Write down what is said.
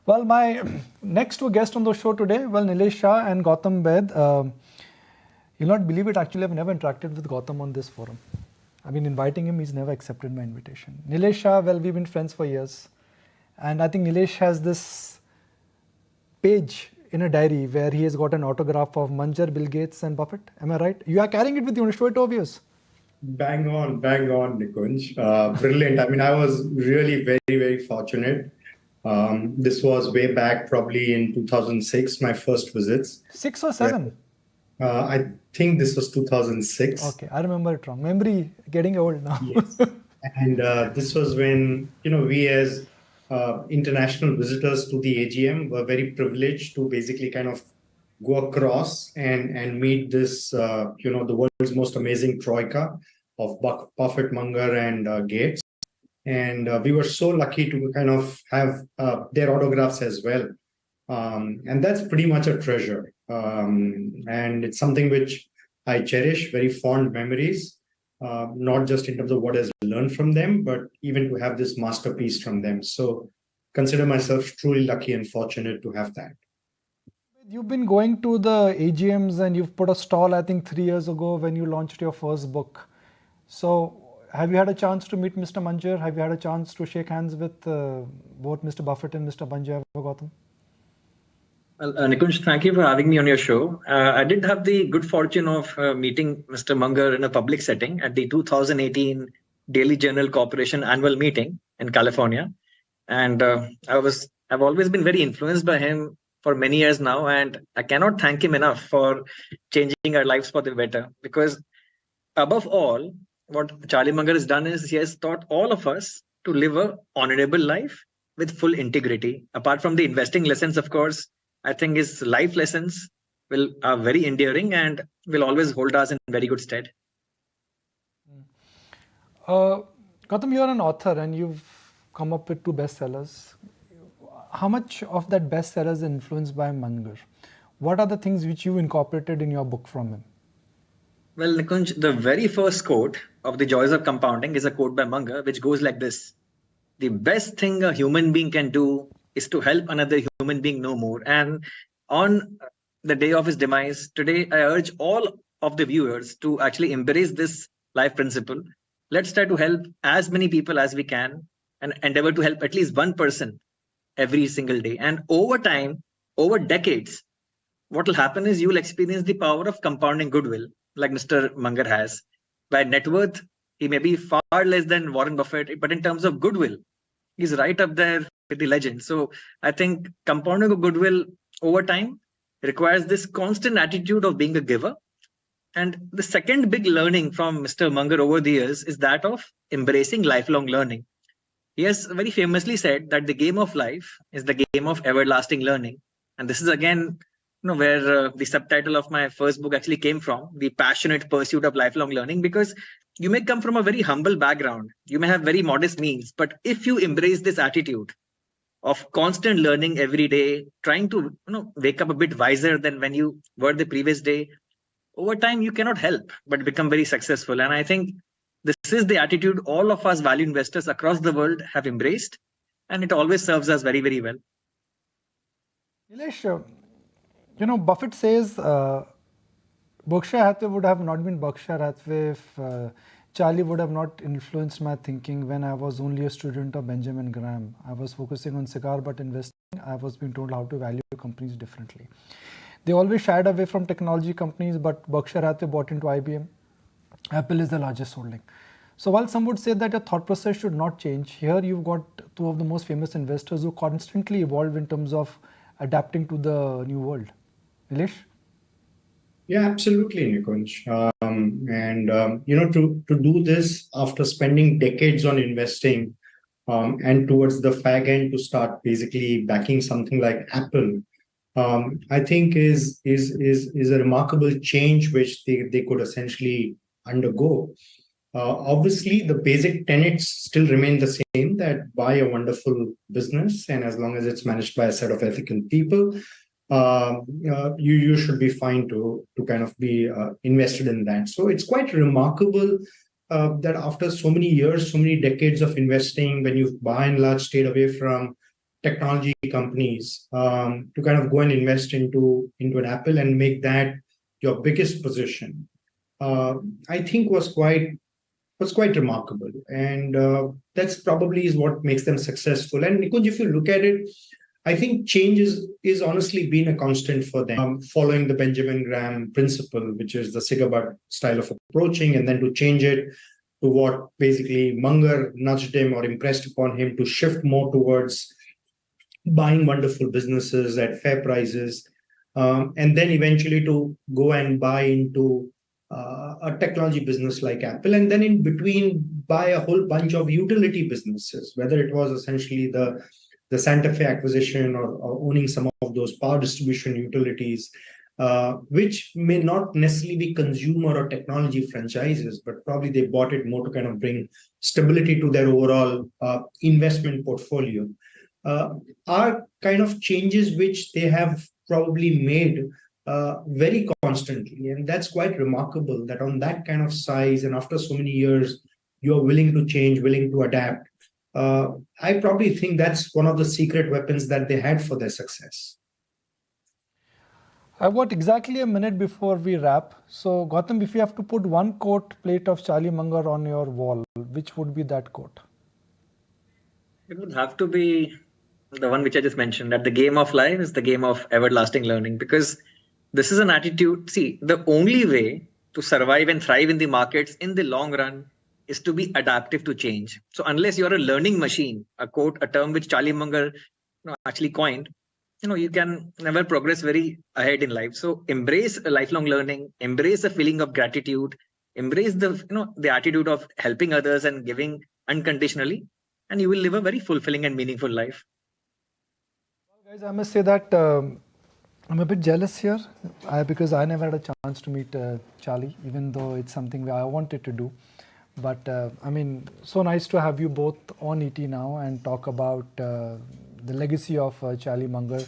Well, my next two guests on the show today, Nilesh Shah and Gautam Baid. You'll not believe it, actually, I've never interacted with Gautam on this forum. I've been inviting him, he's never accepted my invitation. Nilesh Shah, well, we've been friends for years. And I think Nilesh has this page in a diary where he has got an autograph of Munger, Bill Gates and Buffett. Am I right? You are carrying it with you. Show it to viewers. Bang on, Nikunj. Brilliant. I mean, I was really very, very fortunate. This was way back probably in 2006, my first visits. 6 or 7? I think this was 2006. Okay, I remember it wrong. Memory getting old now. Yes. And this was when, we as international visitors to the AGM were very privileged to basically kind of go across and meet this, the world's most amazing troika of Buffett, Munger, and Gates. And we were so lucky to kind of have their autographs as well. And that's pretty much a treasure. And it's something which I cherish, very fond memories, not just in terms of what I learned from them, but even to have this masterpiece from them. So consider myself truly lucky and fortunate to have that. You've been going to the AGMs and you've put a stall, I think 3 years ago when you launched your first book. So have you had a chance to meet Mr. Munger? Have you had a chance to shake hands with both Mr. Buffett and Mr. Munger, Gautam? Well, Nikunj, thank you for having me on your show. I did have the good fortune of meeting Mr. Munger in a public setting at the 2018 Daily Journal Corporation annual meeting in California. And I've always been very influenced by him for many years now. And I cannot thank him enough for changing our lives for the better. Because above all, what Charlie Munger has done is he has taught all of us to live an honorable life with full integrity. Apart from the investing lessons, of course, I think his life lessons are very enduring and will always hold us in very good stead. Gautam, you're an author and you've come up with 2 bestsellers. How much of that bestseller is influenced by Munger? What are the things which you incorporated in your book from him? Well, Nikunj, the very first quote of The Joys of Compounding is a quote by Munger, which goes like this: "The best thing a human being can do is to help another human being know more." And on the day of his demise, today, I urge all of the viewers to actually embrace this life principle. Let's try to help as many people as we can and endeavor to help at least one person every single day. And over time, over decades, what will happen is you will experience the power of compounding goodwill, like Mr. Munger has. By net worth, he may be far less than Warren Buffett, but in terms of goodwill, he's right up there with the legend. So I think compounding of goodwill over time requires this constant attitude of being a giver. And the second big learning from Mr. Munger over the years is that of embracing lifelong learning. He has very famously said that the game of life is the game of everlasting learning. And this is again, where the subtitle of my first book actually came from, The Passionate Pursuit of Lifelong Learning, because you may come from a very humble background. You may have very modest means, but if you embrace this attitude of constant learning every day, trying to wake up a bit wiser than when you were the previous day, over time, you cannot help but become very successful. And I think this is the attitude all of us value investors across the world have embraced, and it always serves us very, very well. Nilesh, Buffett says Berkshire Hathaway would have not been Berkshire Hathaway if Charlie would have not influenced my thinking when I was only a student of Benjamin Graham. I was focusing on cigar butt investing. I was being told how to value companies differently. They always shied away from technology companies, but Berkshire Hathaway bought into IBM. Apple is the largest holding. So while some would say that your thought process should not change, here you've got 2 of the most famous investors who constantly evolve in terms of adapting to the new world. Nilesh? Yeah, absolutely, Nikunj. To do this after spending decades on investing and towards the fag end to start basically backing something like Apple, I think is a remarkable change which they could essentially undergo. Obviously, the basic tenets still remain the same, that buy a wonderful business, and as long as it's managed by a set of ethical people, you should be fine to kind of be invested in that. So it's quite remarkable that after so many years, so many decades of investing, when you've by and large stayed away from technology companies to kind of go and invest into an Apple and make that your biggest position, I think was quite remarkable, and that's probably is what makes them successful. And Nikunj, if you look at it, I think change is honestly been a constant for them, following the Benjamin Graham principle, which is the cigar butt style of approaching, and then to change it to what basically Munger nudged him or impressed upon him to shift more towards buying wonderful businesses at fair prices, and then eventually to go and buy into a technology business like Apple, and then in between buy a whole bunch of utility businesses, whether it was essentially the Santa Fe acquisition or owning some of those power distribution utilities, which may not necessarily be consumer or technology franchises, but probably they bought it more to kind of bring stability to their overall investment portfolio. Are kind of changes which they have probably made very constantly. And that's quite remarkable that on that kind of size and after so many years, you're willing to change, willing to adapt. I probably think that's one of the secret weapons that they had for their success. I've got exactly a minute before we wrap. So, Gautam, if you have to put one quote plate of Charlie Munger on your wall, which would be that quote? It would have to be the one which I just mentioned, that the game of life is the game of everlasting learning, because this is an attitude. See, the only way to survive and thrive in the markets in the long run is to be adaptive to change. So unless you're a learning machine, a term which Charlie Munger actually coined, you can never progress very ahead in life. So embrace a lifelong learning, embrace a feeling of gratitude, embrace the attitude of helping others and giving unconditionally, and you will live a very fulfilling and meaningful life. Well, guys, I must say that I'm a bit jealous here because I never had a chance to meet Charlie, even though it's something I wanted to do. But I mean, so nice to have you both on ET now and talk about the legacy of Charlie Munger.